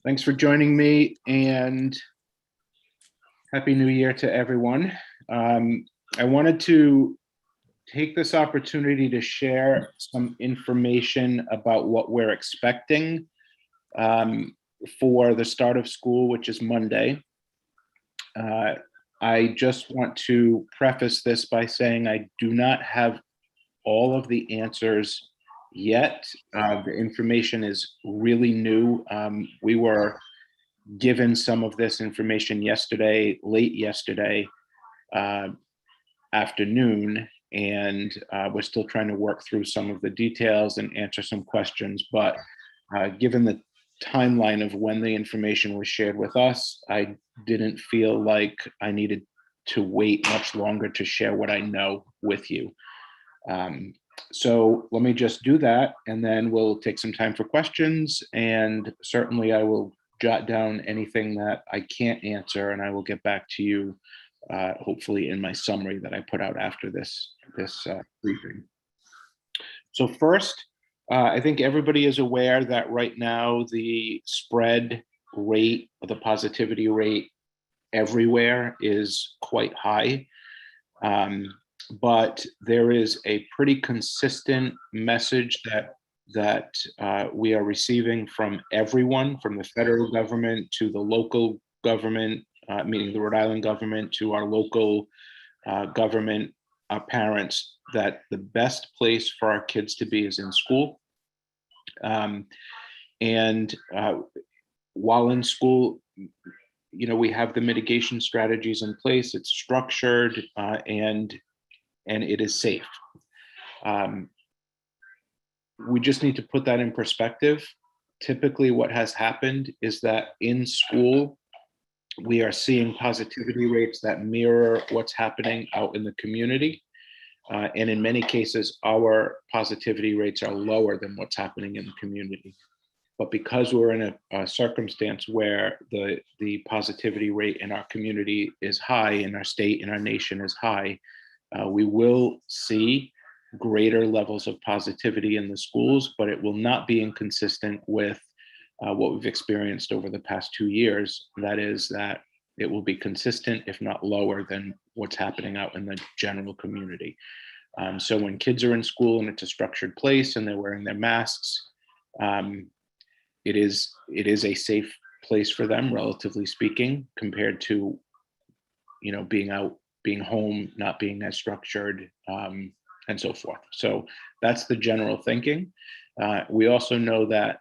Thanks for joining me, and Happy New Year to everyone. I wanted to take this opportunity to share some information about what we're expecting for the start of school, which is Monday. I just want to preface this by saying I do not have all of the answers yet. The information is really new. We were given some of this information yesterday, late yesterday afternoon, and we're still trying to work through some of the details and answer some questions. But given the timeline of when the information was shared with us, I didn't feel like I needed to wait much longer to share what I know with you. So let me just do that, and then we'll take some time for questions, and certainly I will jot down anything that I can't answer, and I will get back to you hopefully in my summary that I put out after this briefing. So first, I think everybody is aware that right now the spread rate, the positivity rate everywhere is quite high. But there is a pretty consistent message that we are receiving from everyone, from the federal government to the local government, meaning the Rhode Island government, to our local government, our parents, that the best place for our kids to be is in school. And while in school, we have the mitigation strategies in place. It's structured and it is safe. We just need to put that in perspective. Typically, what has happened is that in school, we are seeing positivity rates that mirror what's happening out in the community. And in many cases, our positivity rates are lower than what's happening in the community. But because we're in a circumstance where the positivity rate in our community is high, in our state, in our nation is high, we will see greater levels of positivity in the schools, but it will not be inconsistent with what we've experienced over the past 2 years. That is that it will be consistent, if not lower, than what's happening out in the general community. So when kids are in school and it's a structured place and they're wearing their masks, it is a safe place for them, relatively speaking, compared to, being out, being home, not being as structured, and so forth. So that's the general thinking. We also know that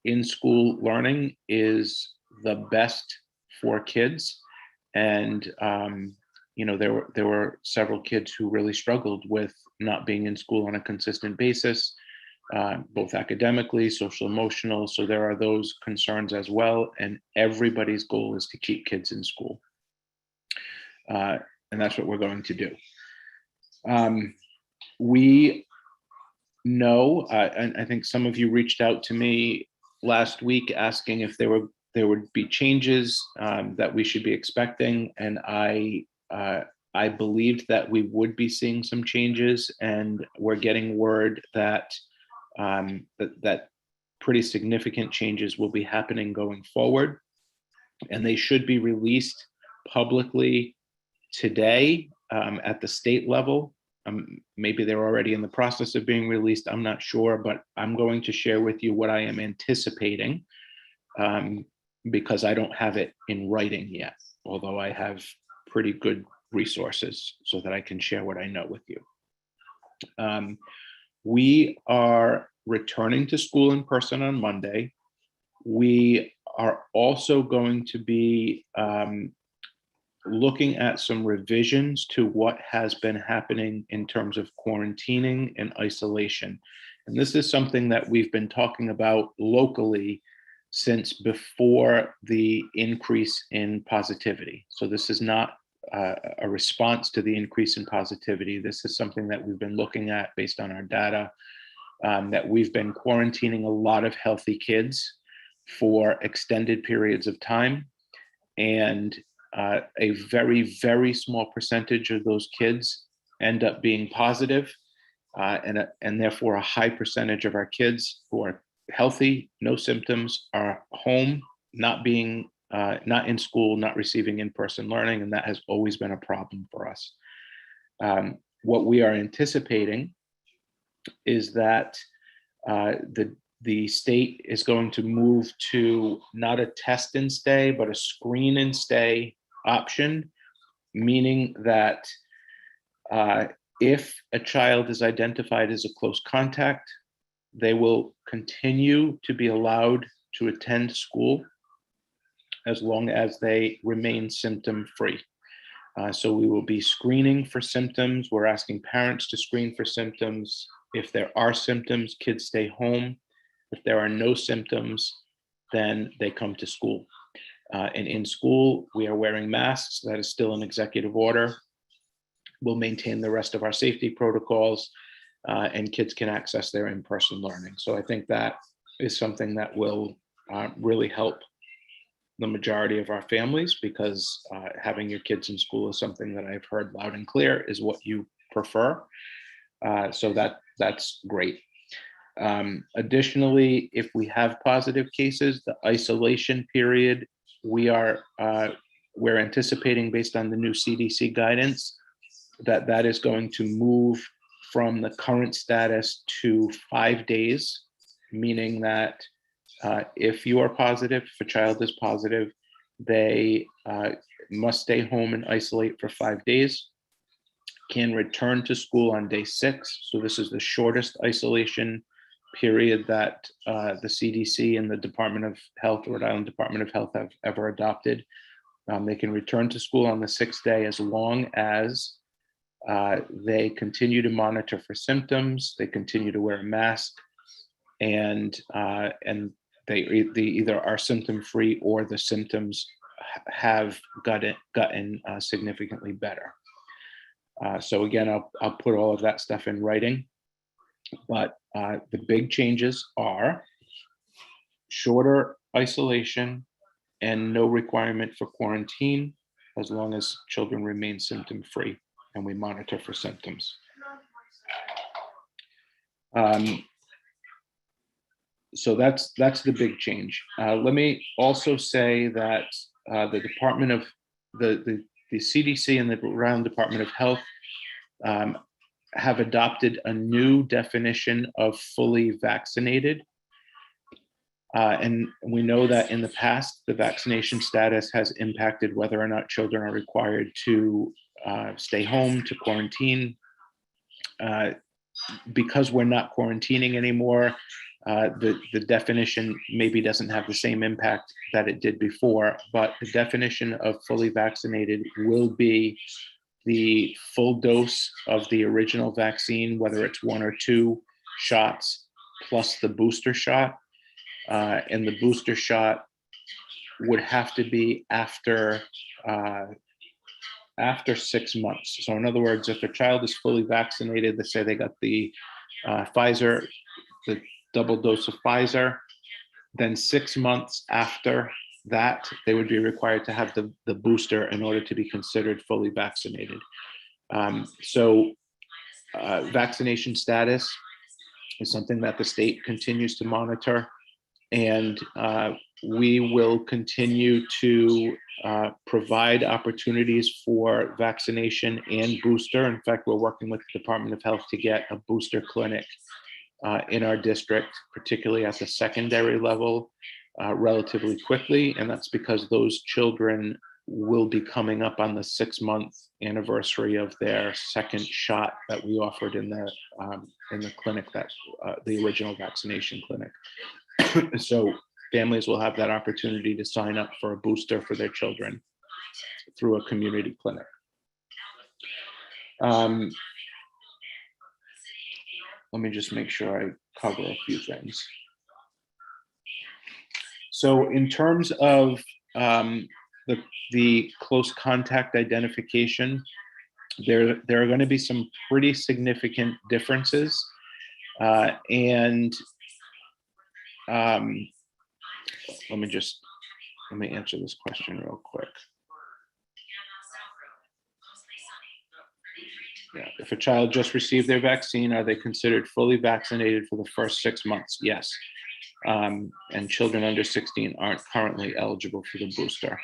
in-school learning is the best for kids. And, there were several kids who really struggled with not being in school on a consistent basis, both academically, social, emotional. So there are those concerns as well. And everybody's goal is to keep kids in school. And that's what we're going to do. We know, and I think some of you reached out to me last week asking if there would be changes that we should be expecting, and I believed that we would be seeing some changes, and we're getting word that that pretty significant changes will be happening going forward, and they should be released publicly today at the state level. Maybe they're already in the process of being released. I'm not sure, but I'm going to share with you what I am anticipating because I don't have it in writing yet, although I have pretty good resources so that I can share what I know with you. We are returning to school in person on Monday. We are also going to be looking at some revisions to what has been happening in terms of quarantining and isolation. And this is something that we've been talking about locally since before the increase in positivity. So this is not a response to the increase in positivity. This is something that we've been looking at based on our data, that we've been quarantining a lot of healthy kids for extended periods of time. And a very, very small percentage of those kids end up being positive, and therefore a high percentage of our kids who are healthy, no symptoms, are home not in school, not receiving in-person learning, and that has always been a problem for us. What we are anticipating is that the state is going to move to not a test and stay, but a screen and stay option, meaning that if a child is identified as a close contact, they will continue to be allowed to attend school as long as they remain symptom-free. So we will be screening for symptoms. We're asking parents to screen for symptoms. If there are symptoms, kids stay home. If there are no symptoms, then they come to school. And in school, we are wearing masks. That is still an executive order. We'll maintain the rest of our safety protocols, and kids can access their in-person learning. So I think that is something that will really help the majority of our families, because having your kids in school is something that I've heard loud and clear is what you prefer. So that's great. Additionally, if we have positive cases, the isolation period, we're anticipating, based on the new CDC guidance, that is going to move from the current status to 5 days, meaning that if you are positive, if a child is positive, they must stay home and isolate for 5 days, can return to school on day 6. So this is the shortest isolation period that the CDC and the Department of Health, Rhode Island Department of Health, have ever adopted. They can return to school on the 6th day as long as they continue to monitor for symptoms, they continue to wear a mask, and they either are symptom-free or the symptoms have gotten significantly better. So again, I'll put all of that stuff in writing, but the big changes are shorter isolation and no requirement for quarantine as long as children remain symptom-free and we monitor for symptoms. So that's the big change. Let me also say that the Department of the CDC and the Rhode Island Department of Health have adopted a new definition of fully vaccinated. And we know that in the past, the vaccination status has impacted whether or not children are required to stay home, to quarantine. Because we're not quarantining anymore, the definition maybe doesn't have the same impact that it did before, but the definition of fully vaccinated will be the full dose of the original vaccine, whether it's 1 or 2 shots, plus the booster shot. And the booster shot would have to be after 6 months. So in other words, if a child is fully vaccinated, let's say they got the Pfizer, the double dose of Pfizer, then 6 months after that, they would be required to have the booster in order to be considered fully vaccinated. So vaccination status is something that the state continues to monitor, and we will continue to provide opportunities for vaccination and booster. In fact, we're working with the Department of Health to get a booster clinic in our district, particularly at the secondary level, relatively quickly. And that's because those children will be coming up on the 6-month anniversary of their second shot that we offered in the clinic, that the original vaccination clinic. So families will have that opportunity to sign up for a booster for their children through a community clinic. Let me just make sure I cover a few things. So in terms of the close contact identification, there are going to be some pretty significant differences. Let me answer this question real quick. Yeah. If a child just received their vaccine, are they considered fully vaccinated for the first 6 months? Yes. and children under 16 aren't currently eligible for the booster.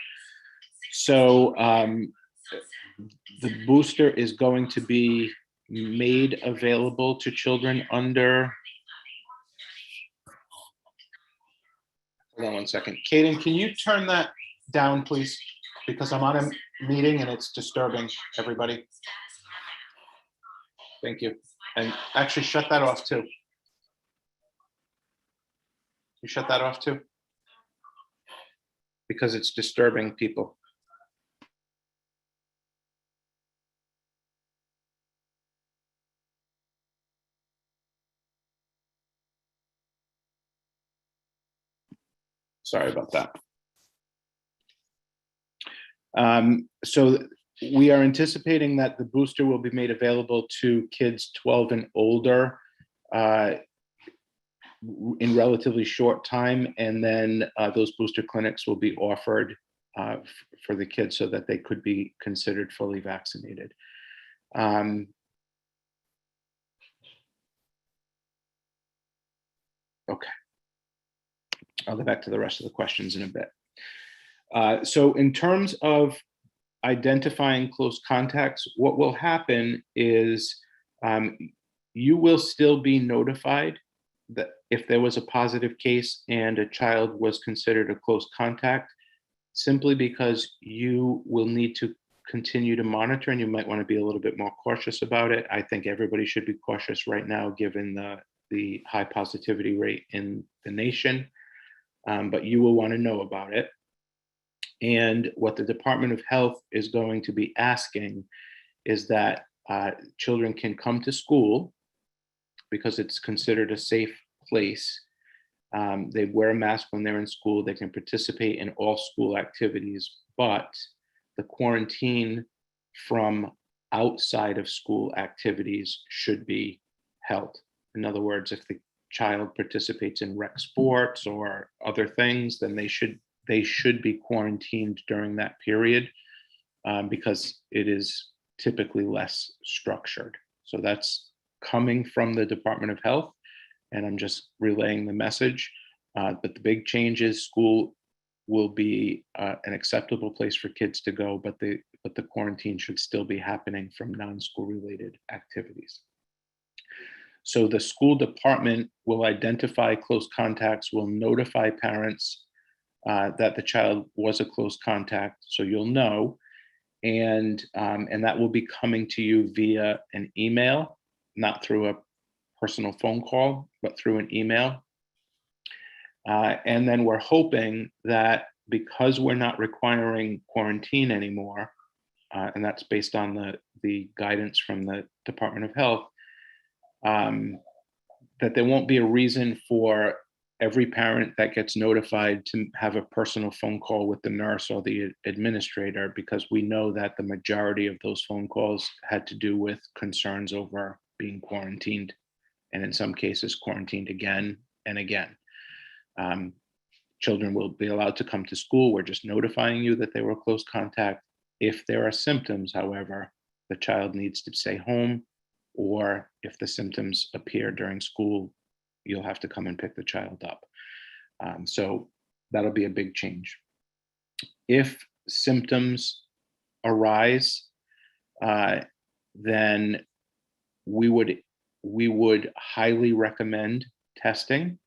So the booster is going to be made available to children under, hold on one second. Kaden, can you turn that down, please? Because I'm on a meeting and it's disturbing everybody. Thank you. And actually shut that off too. You shut that off too? Because it's disturbing people. Sorry about that. So we are anticipating that the booster will be made available to kids 12 and older in relatively short time, and then those booster clinics will be offered for the kids so that they could be considered fully vaccinated. Okay. I'll go back to the rest of the questions in a bit. So in terms of identifying close contacts, what will happen is you will still be notified that if there was a positive case and a child was considered a close contact, simply because you will need to continue to monitor, and you might want to be a little bit more cautious about it. I think everybody should be cautious right now, given the high positivity rate in the nation, but you will want to know about it. And what the Department of Health is going to be asking is that children can come to school because it's considered a safe place. They wear a mask when they're in school. They can participate in all school activities, but the quarantine from outside of school activities should be held. In other words, if the child participates in rec sports or other things, then they should be quarantined during that period because it is typically less structured. So that's coming from the Department of Health, and I'm just relaying the message. But the big change is school will be an acceptable place for kids to go, but the quarantine should still be happening from non-school related activities. So the school department will identify close contacts, will notify parents that the child was a close contact, so you'll know, and that will be coming to you via an email, not through a personal phone call, but through an email. And then we're hoping that because we're not requiring quarantine anymore, and that's based on the guidance from the Department of Health, that there won't be a reason for every parent that gets notified to have a personal phone call with the nurse or the administrator, because we know that the majority of those phone calls had to do with concerns over being quarantined, and in some cases quarantined again and again. Children will be allowed to come to school. We're just notifying you that they were close contact. If there are symptoms, however, the child needs to stay home, or if the symptoms appear during school, you'll have to come and pick the child up. So that'll be a big change. If symptoms arise, then we would highly recommend testing.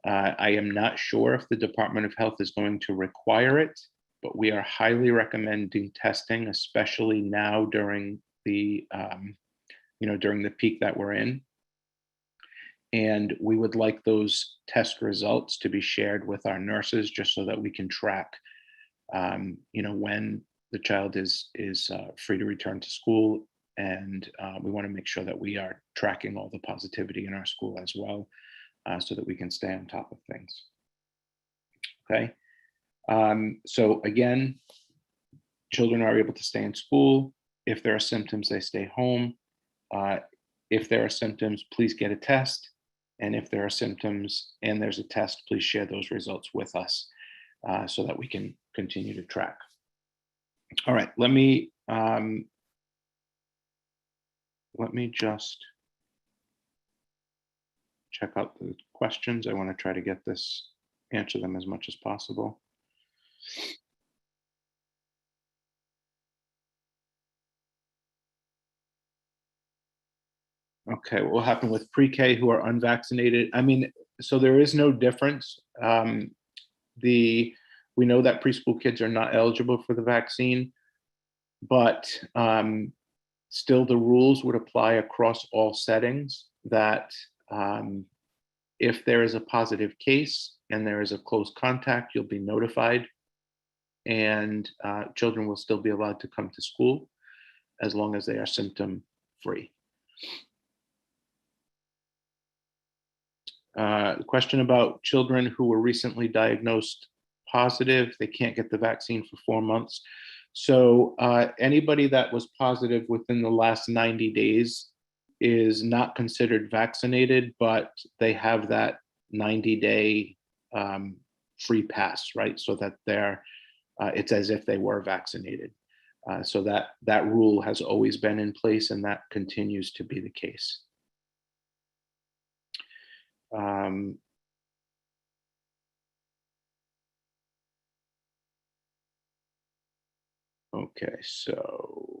I am not sure if the Department of Health is going to require it, but we are highly recommending testing, especially now during the during the peak that we're in. And we would like those test results to be shared with our nurses, just so that we can track, when the child is free to return to school. And we want to make sure that we are tracking all the positivity in our school as well, so that we can stay on top of things. Okay. So again, children are able to stay in school. If there are symptoms, they stay home. If there are symptoms, please get a test. And if there are symptoms and there's a test, please share those results with us so that we can continue to track. All right, let me just check out the questions. I want to try to get this, answer them as much as possible. Okay, what will happen with pre-K who are unvaccinated? I mean, so there is no difference. We know that preschool kids are not eligible for the vaccine, but still the rules would apply across all settings that if there is a positive case and there is a close contact, you'll be notified, and children will still be allowed to come to school as long as they are symptom free. Question about children who were recently diagnosed positive, they can't get the vaccine for 4 months. So anybody that was positive within the last 90 days is not considered vaccinated, but they have that 90-day free pass, right? So that it's as if they were vaccinated. So that rule has always been in place, and that continues to be the case. Okay, so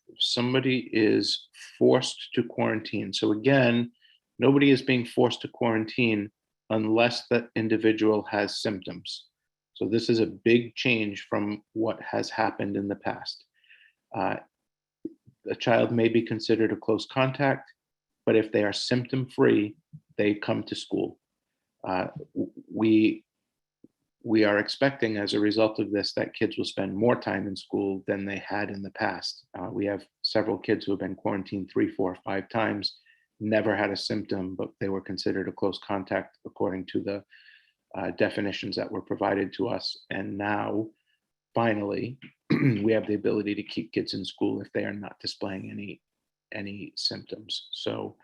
if somebody is forced to quarantine. So again, nobody is being forced to quarantine unless that individual has symptoms. So this is a big change from what has happened in the past. A child may be considered a close contact, but if they are symptom-free, they come to school. We are expecting, as a result of this, that kids will spend more time in school than they had in the past. We have several kids who have been quarantined 3, 4, 5 times, never had a symptom, but they were considered a close contact according to the definitions that were provided to us. And now, finally, we have the ability to keep kids in school if they are not displaying any symptoms. So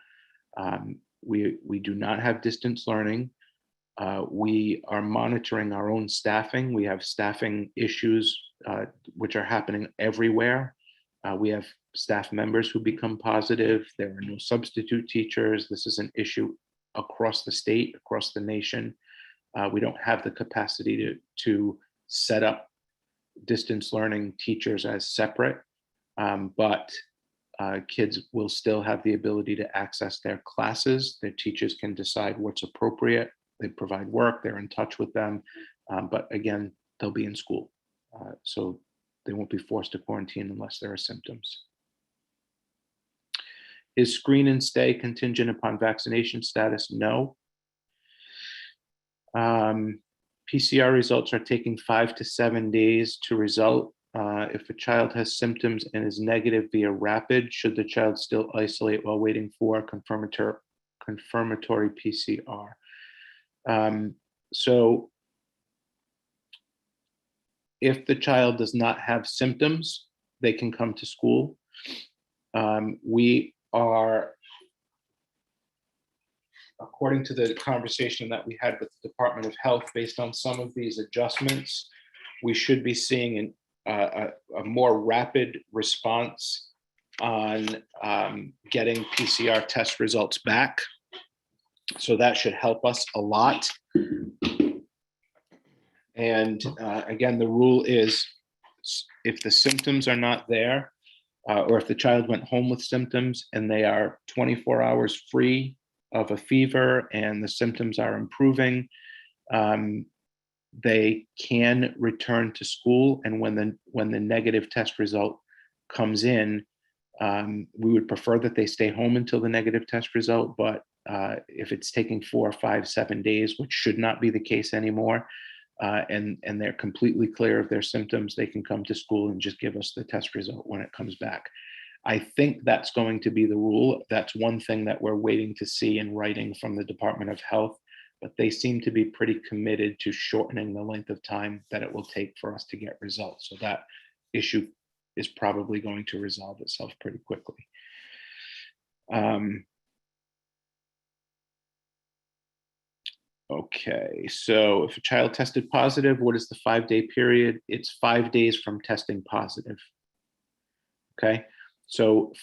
we do not have distance learning. We are monitoring our own staffing. We have staffing issues which are happening everywhere. We have staff members who become positive. There are no substitute teachers. This is an issue across the state, across the nation. We don't have the capacity to set up distance learning teachers as separate, but kids will still have the ability to access their classes. Their teachers can decide what's appropriate. They provide work, they're in touch with them, but again, they'll be in school. So they won't be forced to quarantine unless there are symptoms. Is screen and stay contingent upon vaccination status? No. PCR results are taking 5 to 7 days to result. If a child has symptoms and is negative via rapid, should the child still isolate while waiting for confirmatory PCR? So if the child does not have symptoms, they can come to school. We are, according to the conversation that we had with the Department of Health, based on some of these adjustments, we should be seeing a more rapid response on getting PCR test results back. So that should help us a lot. And again, the rule is if the symptoms are not there, or if the child went home with symptoms and they are 24 hours free of a fever and the symptoms are improving, they can return to school. And when the negative test result comes in, we would prefer that they stay home until the negative test result. But if it's taking 4, 5, 7 days, which should not be the case anymore, and they're completely clear of their symptoms, they can come to school and just give us the test result when it comes back. I think that's going to be the rule. That's one thing that we're waiting to see in writing from the Department of Health, but they seem to be pretty committed to shortening the length of time that it will take for us to get results. So that issue is probably going to resolve itself pretty quickly. Okay, so if a child tested positive, what is the 5-day period? It's 5 days from testing positive. Okay, so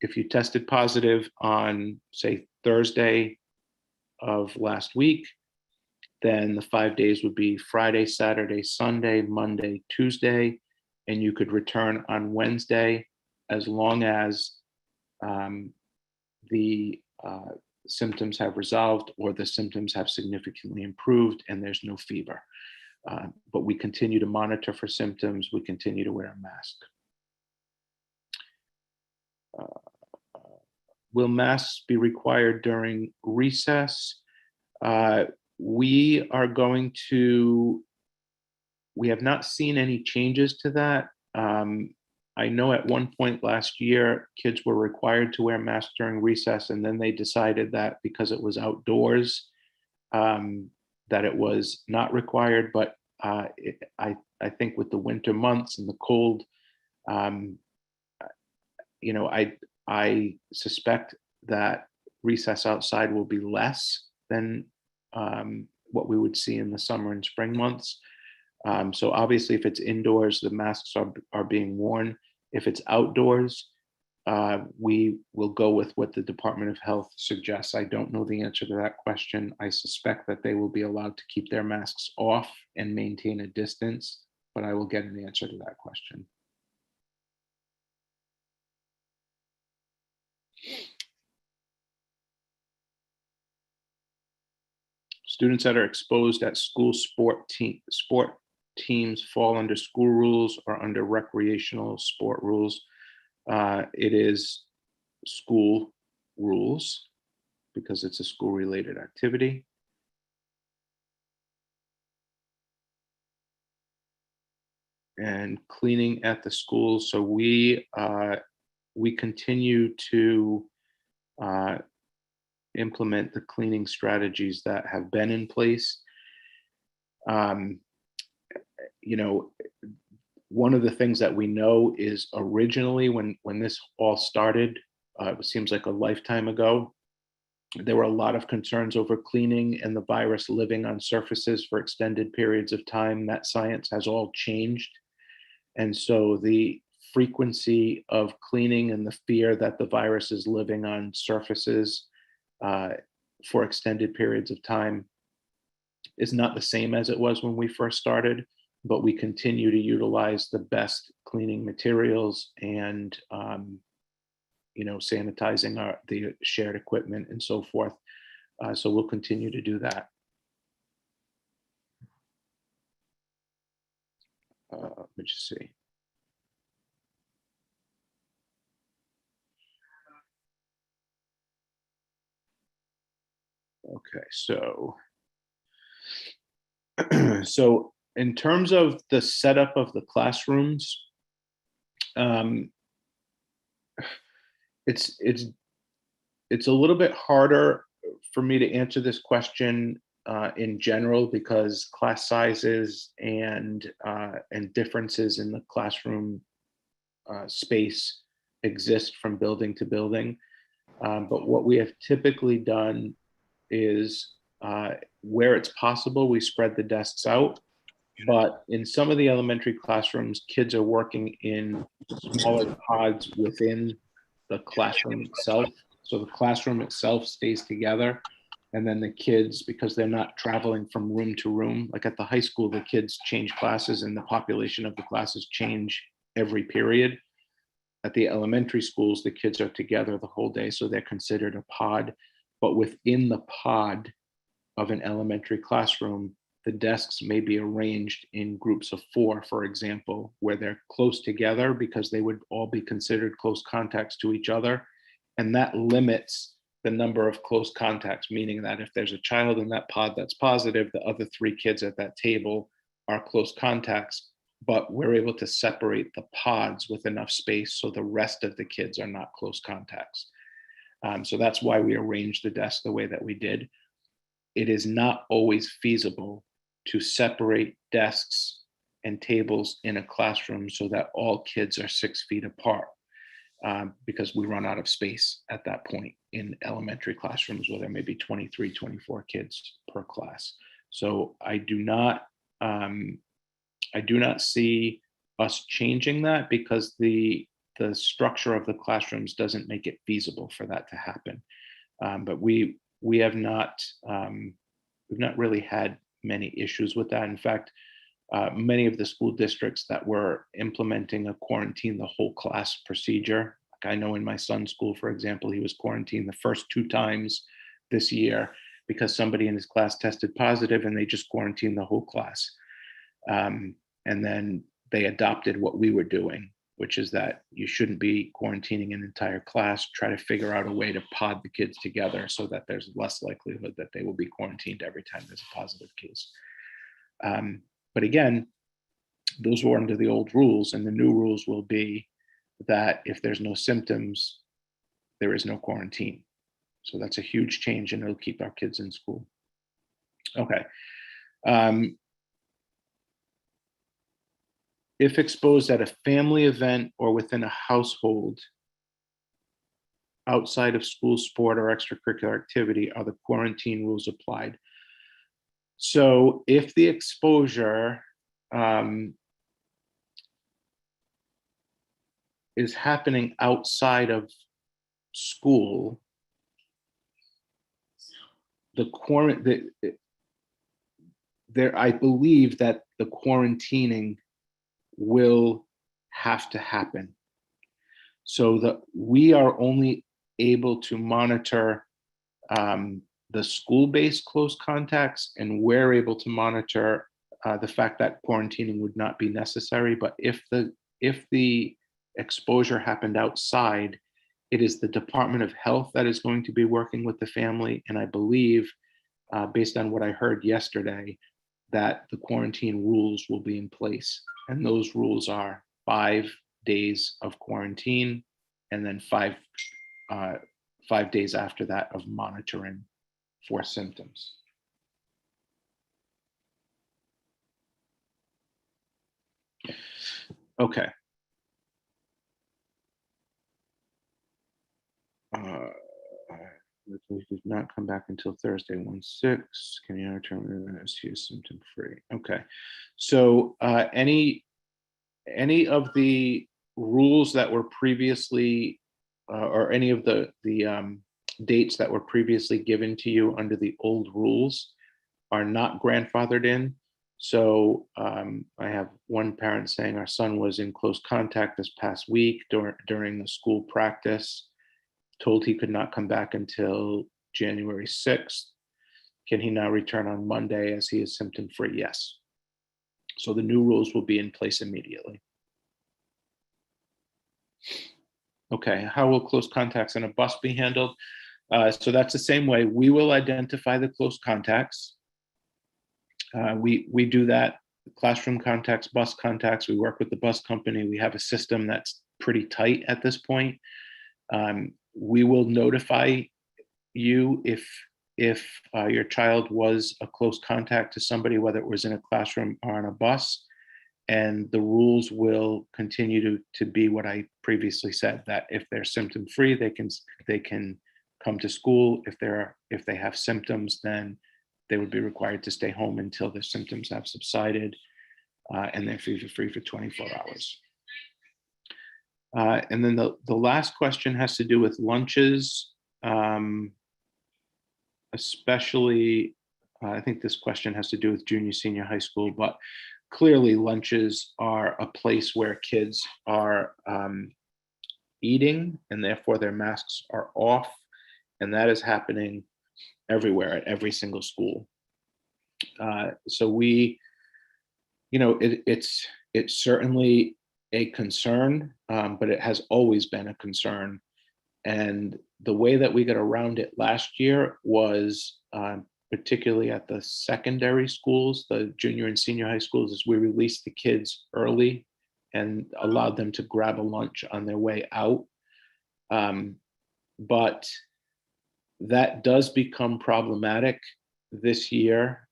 if you tested positive on, say, Thursday of last week, then the 5 days would be Friday, Saturday, Sunday, Monday, Tuesday, and you could return on Wednesday as long as the symptoms have resolved or the symptoms have significantly improved and there's no fever. But we continue to monitor for symptoms. We continue to wear a mask. Will masks be required during recess? We have not seen any changes to that. I know at one point last year, kids were required to wear masks during recess, and then they decided that because it was outdoors, that it was not required. But I think with the winter months and the cold, I suspect that recess outside will be less than what we would see in the summer and spring months. So obviously, if it's indoors, the masks are being worn. If it's outdoors, we will go with what the Department of Health suggests. I don't know the answer to that question. I suspect that they will be allowed to keep their masks off and maintain a distance, but I will get an answer to that question. Students that are exposed at school sport teams fall under school rules or under recreational sport rules. It is school rules because it's a school-related activity. And cleaning at the schools. So we continue to implement the cleaning strategies that have been in place. One of the things that we know is originally when this all started, it seems like a lifetime ago, there were a lot of concerns over cleaning and the virus living on surfaces for extended periods of time. That science has all changed. And so the frequency of cleaning and the fear that the virus is living on surfaces for extended periods of time is not the same as it was when we first started, but we continue to utilize the best cleaning materials and sanitizing the shared equipment and so forth. So we'll continue to do that. Let me just see. Okay, so in terms of the setup of the classrooms, it's a little bit harder for me to answer this question in general because class sizes and differences in the classroom space exist from building to building. But what we have typically done is where it's possible, we spread the desks out. But in some of the elementary classrooms, kids are working in smaller pods within the classroom itself. So the classroom itself stays together. And then the kids, because they're not traveling from room to room, like at the high school, the kids change classes and the population of the classes change every period. At the elementary schools, the kids are together the whole day, so they're considered a pod. But within the pod of an elementary classroom, the desks may be arranged in groups of 4, for example, where they're close together because they would all be considered close contacts to each other. And that limits the number of close contacts, meaning that if there's a child in that pod that's positive, the other 3 kids at that table are close contacts, but we're able to separate the pods with enough space so the rest of the kids are not close contacts. So that's why we arranged the desks the way that we did. It is not always feasible to separate desks and tables in a classroom so that all kids are 6 feet apart because we run out of space at that point in elementary classrooms where there may be 23, 24 kids per class. So I do not see us changing that because the the structure of the classrooms doesn't make it feasible for that to happen. But we have not, we've not really had many issues with that. In fact, many of the school districts that were implementing a quarantine the whole class procedure. Like I know in my son's school, for example, he was quarantined the first 2 times this year because somebody in his class tested positive, and they just quarantined the whole class. And then they adopted what we were doing, which is that you shouldn't be quarantining an entire class. Try to figure out a way to pod the kids together so that there's less likelihood that they will be quarantined every time there's a positive case. But again, those were under the old rules, and the new rules will be that if there's no symptoms, there is no quarantine. So that's a huge change, and it'll keep our kids in school. Okay. If exposed at a family event or within a household outside of school, sport, or extracurricular activity, are the quarantine rules applied? So if the exposure is happening outside of school, I believe that the quarantining will have to happen. So that we are only able to monitor the school-based close contacts, and we're able to monitor the fact that quarantining would not be necessary. But if the exposure happened outside, it is the Department of Health that is going to be working with the family. And I believe, based on what I heard yesterday, that the quarantine rules will be in place. And those rules are 5 days of quarantine, and then 5 days after that of monitoring for symptoms. Okay. Does not come back until Thursday, 1/6. Can you determine as he is symptom free? Okay. So any of the rules that were previously, or any of the dates that were previously given to you under the old rules are not grandfathered in. So I have one parent saying our son was in close contact this past week during the school practice, told he could not come back until January 6th. Can he now return on Monday as he is symptom free? Yes. So the new rules will be in place immediately. Okay, how will close contacts in a bus be handled? So that's the same way. We will identify the close contacts. We do that, classroom contacts, bus contacts. We work with the bus company. We have a system that's pretty tight at this point. We will notify you if your child was a close contact to somebody, whether it was in a classroom or on a bus. And the rules will continue to be what I previously said, that if they're symptom free, they can come to school. If they have symptoms, then they would be required to stay home until their symptoms have subsided, and they're free for 24 hours. And then the last question has to do with lunches, especially, I think this question has to do with junior, senior high school, but clearly lunches are a place where kids are eating, and therefore their masks are off. And that is happening everywhere at every single school. So it's certainly a concern, but it has always been a concern. And the way that we got around it last year was, particularly at the secondary schools, the junior and senior high schools, is we released the kids early and allowed them to grab a lunch on their way out. But that does become problematic this year,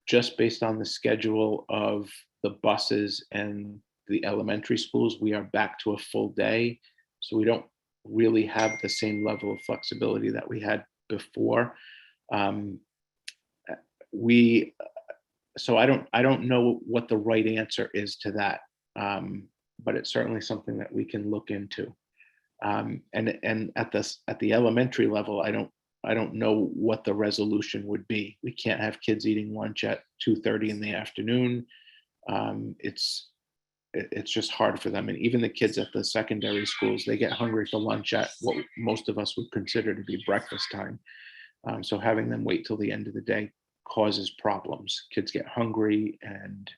just based on the schedule of the buses and the elementary schools. We are back to a full day, so we don't really have the same level of flexibility that we had before. So I don't know what the right answer is to that. but it's certainly something that we can look into. And at the elementary level, I don't know what the resolution would be. We can't have kids eating lunch at 2:30 in the afternoon. It's just hard for them. And even the kids at the secondary schools, they get hungry for lunch at what most of us would consider to be breakfast time. So having them wait till the end of the day causes problems. Kids get hungry, and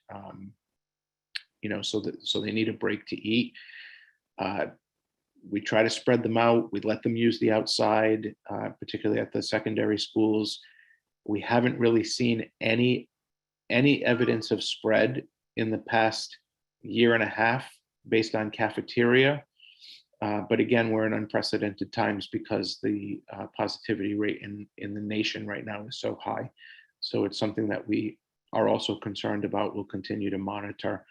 so they need a break to eat. Uh, we try to spread them out. We let them use the outside, particularly at the secondary schools. We haven't really seen any evidence of spread in the past year and a half based on cafeteria. But again, we're in unprecedented times because the positivity rate in the nation right now is so high. So it's something that we are also concerned about. We'll continue to monitor.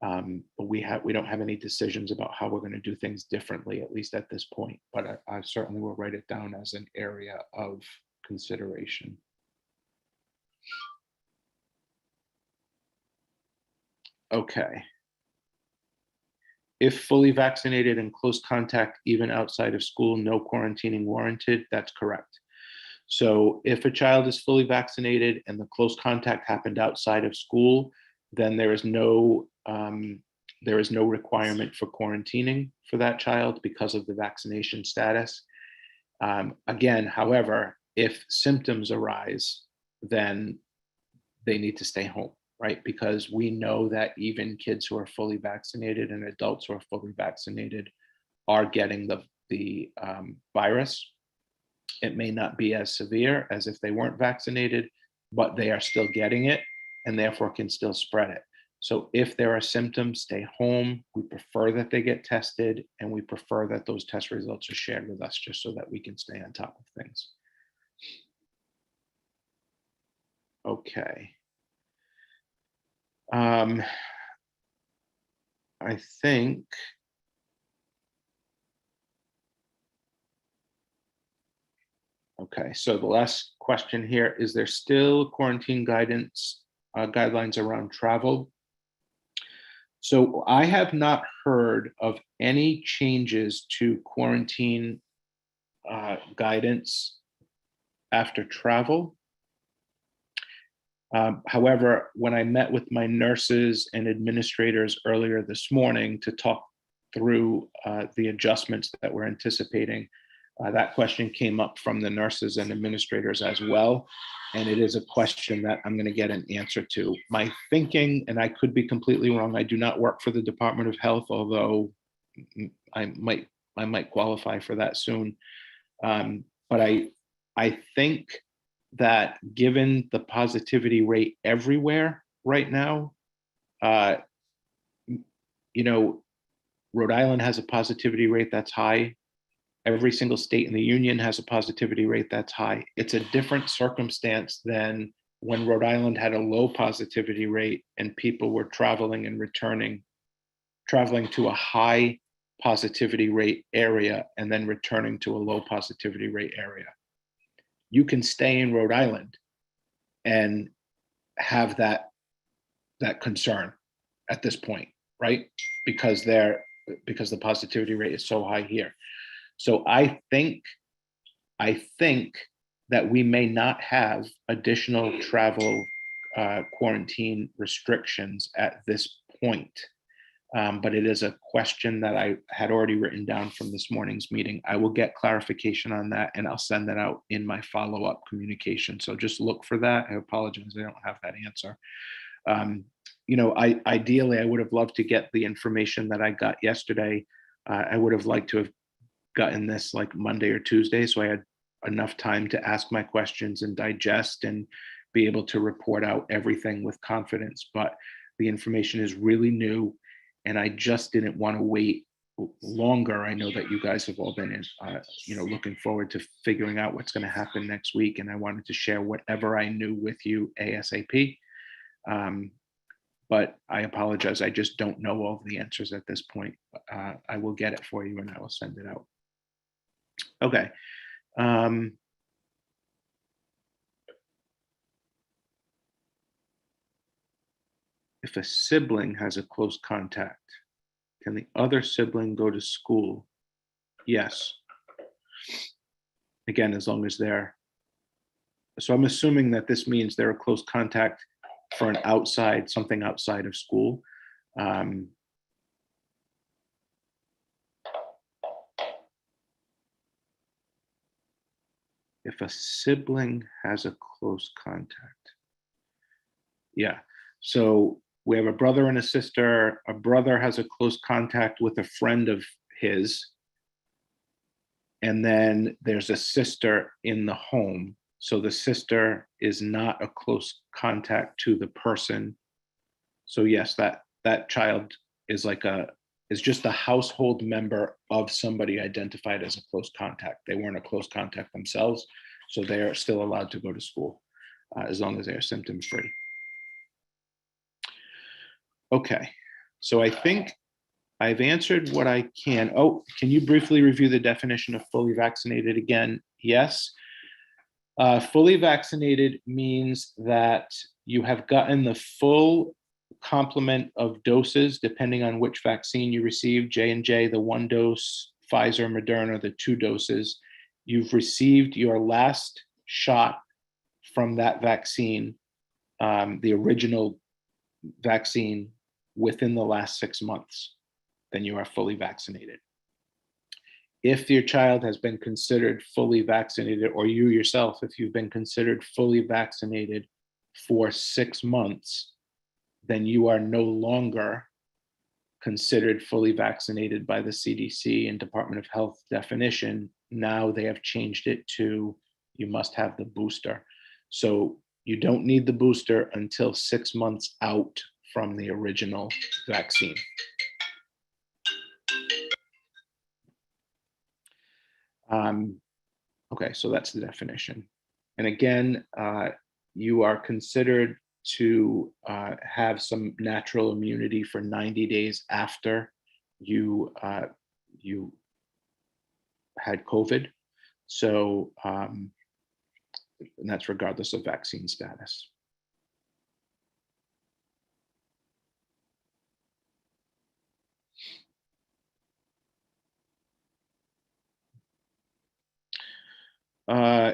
But we don't have any decisions about how we're going to do things differently, at least at this point. But I certainly will write it down as an area of consideration. Okay. If fully vaccinated and close contact, even outside of school, no quarantining warranted. That's correct. So if a child is fully vaccinated and the close contact happened outside of school, then there is no requirement for quarantining for that child because of the vaccination status. Again, however, if symptoms arise, then they need to stay home, right? Because we know that even kids who are fully vaccinated and adults who are fully vaccinated are getting the virus. It may not be as severe as if they weren't vaccinated, but they are still getting it and therefore can still spread it. So if there are symptoms, stay home. We prefer that they get tested, and we prefer that those test results are shared with us just so that we can stay on top of things. Okay. I think okay, so the last question here, is there still quarantine guidelines around travel? So I have not heard of any changes to quarantine guidance after travel. However, when I met with my nurses and administrators earlier this morning to talk through the adjustments that we're anticipating, that question came up from the nurses and administrators as well. And it is a question that I'm going to get an answer to. My thinking, and I could be completely wrong, I do not work for the Department of Health, although I might qualify for that soon. But I think that given the positivity rate everywhere right now, Rhode Island has a positivity rate that's high. Every single state in the union has a positivity rate that's high. It's a different circumstance than when Rhode Island had a low positivity rate and people were traveling and traveling to a high positivity rate area and then returning to a low positivity rate area. You can stay in Rhode Island and have that concern at this point, right? Because the positivity rate is so high here. So I think that we may not have additional travel quarantine restrictions at this point. But it is a question that I had already written down from this morning's meeting. I will get clarification on that, and I'll send that out in my follow-up communication. So just look for that. I apologize, I don't have that answer. Ideally, I would have loved to get the information that I got yesterday. I would have liked to have gotten this like Monday or Tuesday, so I had enough time to ask my questions and digest and be able to report out everything with confidence. But the information is really new, and I just didn't want to wait longer. I know that you guys have all been looking forward to figuring out what's going to happen next week, and I wanted to share whatever I knew with you ASAP. But I apologize, I just don't know all of the answers at this point. I will get it for you and I will send it out. Okay. If a sibling has a close contact, Can the other sibling go to school? Yes. Again, as long as they're, so I'm assuming that this means they're a close contact for an outside, something outside of school. If a sibling has a close contact. Yeah. So we have a brother and a sister. A brother has a close contact with a friend of his. And then there's a sister in the home. So the sister is not a close contact to the person. So yes, that child is is just a household member of somebody identified as a close contact. They weren't a close contact themselves, so they are still allowed to go to school as long as they are symptom free. Okay, so I think I've answered what I can. Oh, can you briefly review the definition of fully vaccinated again? Yes. Fully vaccinated means that you have gotten the full complement of doses, depending on which vaccine you received, J&J, the 1 dose, Pfizer, Moderna, the 2 doses. You've received your last shot from that vaccine, the original vaccine, within the last 6 months. Then you are fully vaccinated. If your child has been considered fully vaccinated, or you yourself, if you've been considered fully vaccinated for 6 months, then you are no longer considered fully vaccinated by the CDC and Department of Health definition. Now they have changed it to you must have the booster. So you don't need the booster until 6 months out from the original vaccine. Okay, so that's the definition. And again, you are considered to have some natural immunity for 90 days after you had COVID. So, and that's regardless of vaccine status.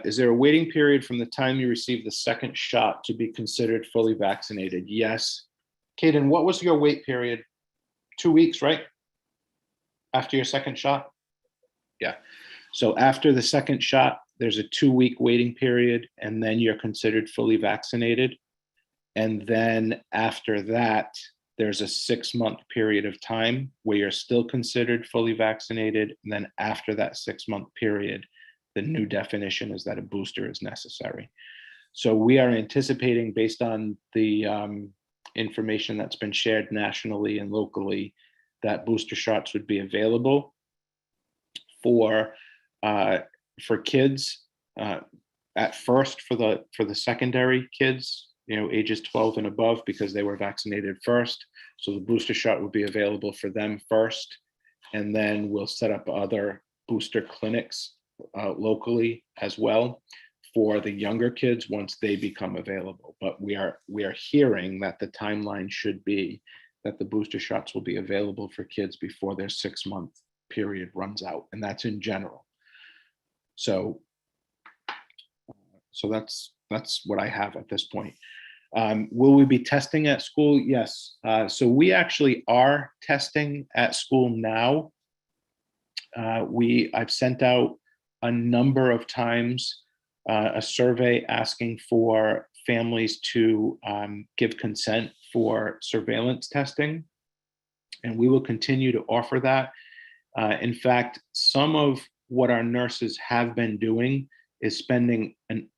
Is there a waiting period from the time you receive the second shot to be considered fully vaccinated? Yes. Kaden, what was your wait period? 2 weeks, right? After your second shot? Yeah. So after the second shot, there's a 2-week waiting period, and then you're considered fully vaccinated. And then after that, there's a 6-month period of time where you're still considered fully vaccinated. And then after that 6-month period, the new definition is that a booster is necessary. So we are anticipating, based on the information that's been shared nationally and locally, that booster shots would be available for kids at first, for the secondary kids, ages 12 and above, because they were vaccinated first. So the booster shot would be available for them first, and then we'll set up other booster clinics locally as well for the younger kids once they become available. But we are hearing that the timeline should be that the booster shots will be available for kids before their 6-month period runs out, and that's in general. So that's what I have at this point. Will we be testing at school? Yes. So we actually are testing at school now. I've sent out a number of times a survey asking for families to give consent for surveillance testing, and we will continue to offer that. In fact, some of what our nurses have been doing is spending an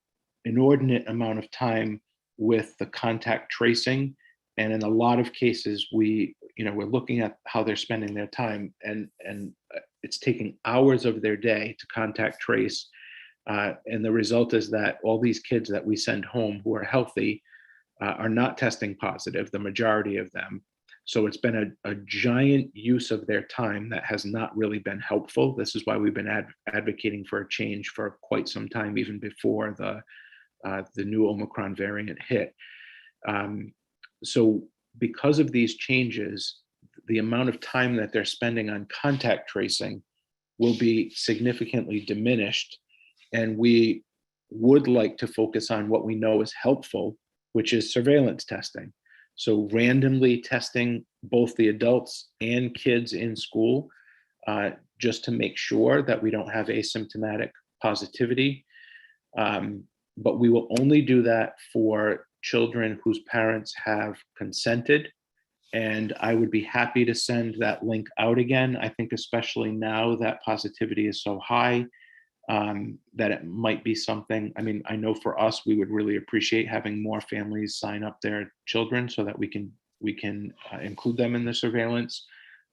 inordinate amount of time with the contact tracing. And in a lot of cases, we're looking at how they're spending their time, and it's taking hours of their day to contact trace. And the result is that all these kids that we send home who are healthy are not testing positive, the majority of them. So it's been a giant use of their time that has not really been helpful. This is why we've been advocating for a change for quite some time, even before the new Omicron variant hit. So because of these changes, the amount of time that they're spending on contact tracing will be significantly diminished. And we would like to focus on what we know is helpful, which is surveillance testing. So randomly testing both the adults and kids in school, just to make sure that we don't have asymptomatic positivity. But we will only do that for children whose parents have consented. And I would be happy to send that link out again. I think especially now that positivity is so high, that it might be something. I mean, I know for us, we would really appreciate having more families sign up their children so that we can include them in the surveillance,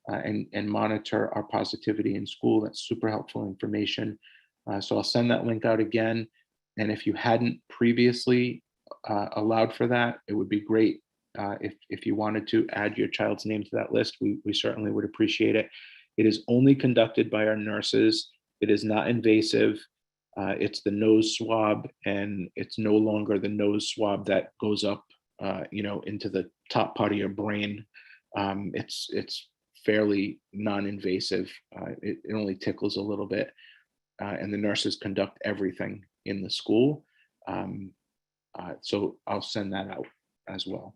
and monitor our positivity in school. That's super helpful information. So I'll send that link out again. And if you hadn't previously allowed for that, it would be great if you wanted to add your child's name to that list. We certainly would appreciate it. It is only conducted by our nurses. It is not invasive. It's the nose swab, and it's no longer the nose swab that goes up, into the top part of your brain. It's fairly non-invasive. It only tickles a little bit, and the nurses conduct everything in the school. So I'll send that out as well.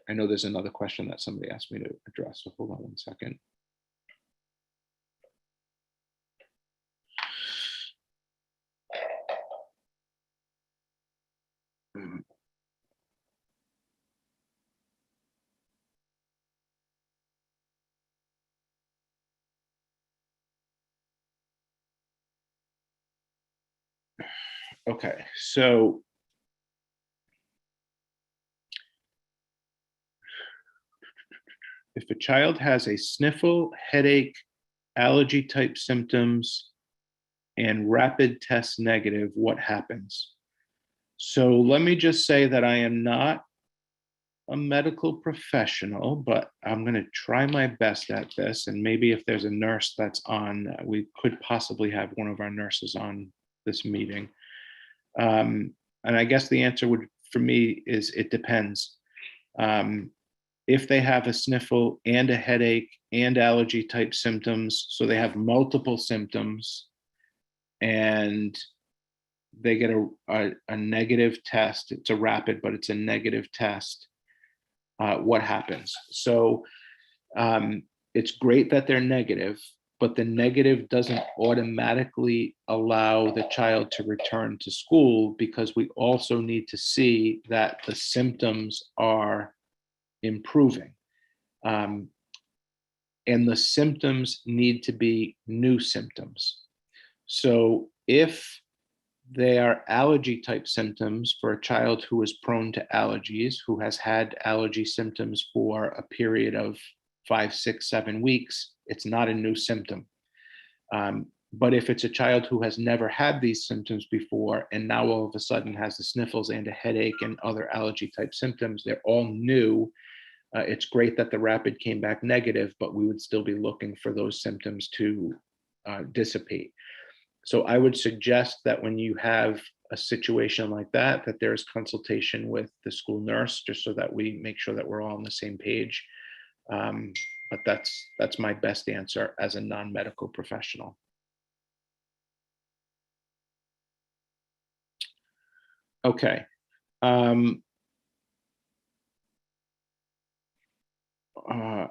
I know there's another question that somebody asked me to address, so hold on one second. Okay, so if a child has a sniffle, headache, allergy type symptoms, and rapid test negative, what happens? So let me just say that I am not a medical professional, but I'm going to try my best at this. And maybe if there's a nurse that's on, we could possibly have one of our nurses on this meeting. And I guess the answer would, for me, is it depends. If they have a sniffle and a headache and allergy type symptoms, so they have multiple symptoms, and they get a negative test, it's a rapid, but it's a negative test, what happens? So it's great that they're negative, but the negative doesn't automatically allow the child to return to school, because we also need to see that the symptoms are improving. And the symptoms need to be new symptoms. So if they are allergy type symptoms for a child who is prone to allergies, who has had allergy symptoms for a period of 5, 6, 7 weeks, it's not a new symptom. But if it's a child who has never had these symptoms before, and now all of a sudden has the sniffles and a headache and other allergy type symptoms, they're all new. It's great that the rapid came back negative, but we would still be looking for those symptoms to dissipate. So I would suggest that when you have a situation like that, that there's consultation with the school nurse, just so that we make sure that we're all on the same page. But that's my best answer as a non-medical professional. Okay.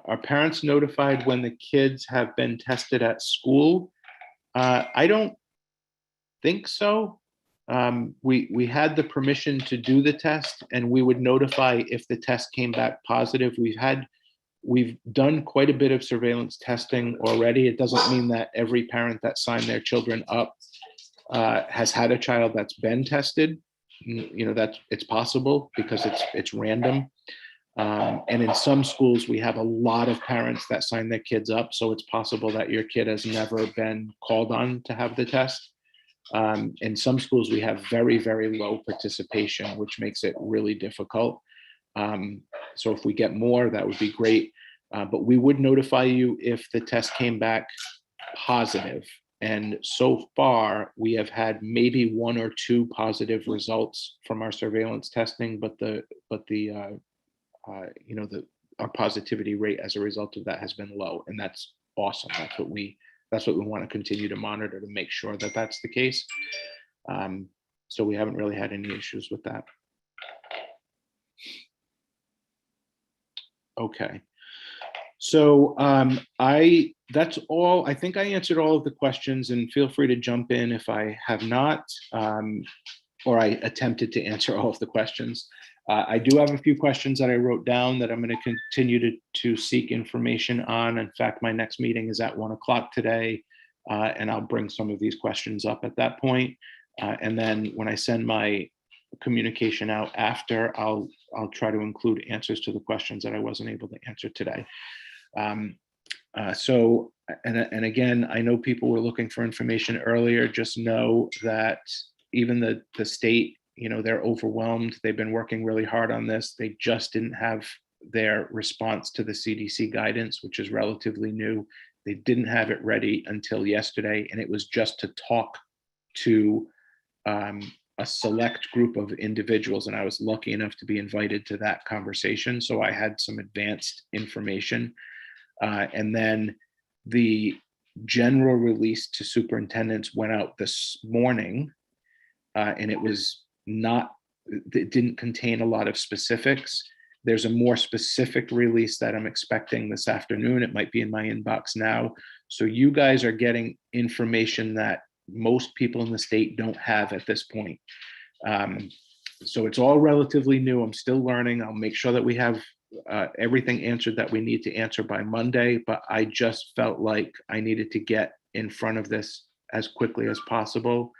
Are parents notified when the kids have been tested at school? I don't think so. We had the permission to do the test, and we would notify if the test came back positive. We've done quite a bit of surveillance testing already. It doesn't mean that every parent that signed their children up has had a child that's been tested. That it's possible, because it's random. And in some schools, we have a lot of parents that sign their kids up, so it's possible that your kid has never been called on to have the test. In some schools, we have very, very low participation, which makes it really difficult. So if we get more, that would be great. But we would notify you if the test came back positive. And so far, we have had maybe 1 or 2 positive results from our surveillance testing, but our positivity rate as a result of that has been low, and that's awesome. That's what we want to continue to monitor to make sure that that's the case. So we haven't really had any issues with that. Okay. So that's all. I think I answered all of the questions, and feel free to jump in if I have not, or I attempted to answer all of the questions. I do have a few questions that I wrote down that I'm going to continue to seek information on. In fact, my next meeting is at 1 o'clock today, and I'll bring some of these questions up at that point. And then when I send my communication out after, I'll try to include answers to the questions that I wasn't able to answer today. So, and again, I know people were looking for information earlier. Just know that even the state, they're overwhelmed. They've been working really hard on this. They just didn't have their response to the CDC guidance, which is relatively new. They didn't have it ready until yesterday, and it was just to talk to a select group of individuals, and I was lucky enough to be invited to that conversation. So I had some advanced information. And then the general release to superintendents went out this morning, and it didn't contain a lot of specifics. There's a more specific release that I'm expecting this afternoon. It might be in my inbox now. So you guys are getting information that most people in the state don't have at this point. So it's all relatively new. I'm still learning. I'll make sure that we have everything answered that we need to answer by Monday, but I just felt like I needed to get in front of this as quickly as possible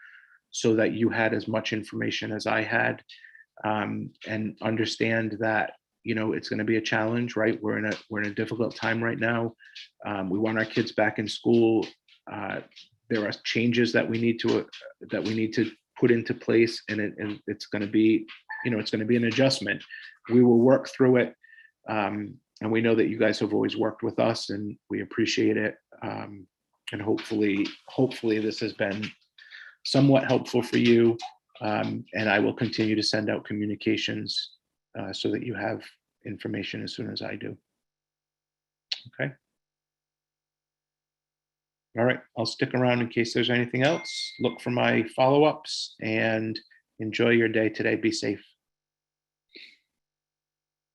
so that you had as much information as I had, and understand that, it's going to be a challenge, right? We're in a difficult time right now. We want our kids back in school. There are changes that we need to put into place, and it's going to be, it's going to be an adjustment. We will work through it. And we know that you guys have always worked with us, and we appreciate it. And hopefully this has been somewhat helpful for you. And I will continue to send out communications so that you have information as soon as I do. Okay. All right. I'll stick around in case there's anything else. Look for my follow-ups, and enjoy your day today. Be safe.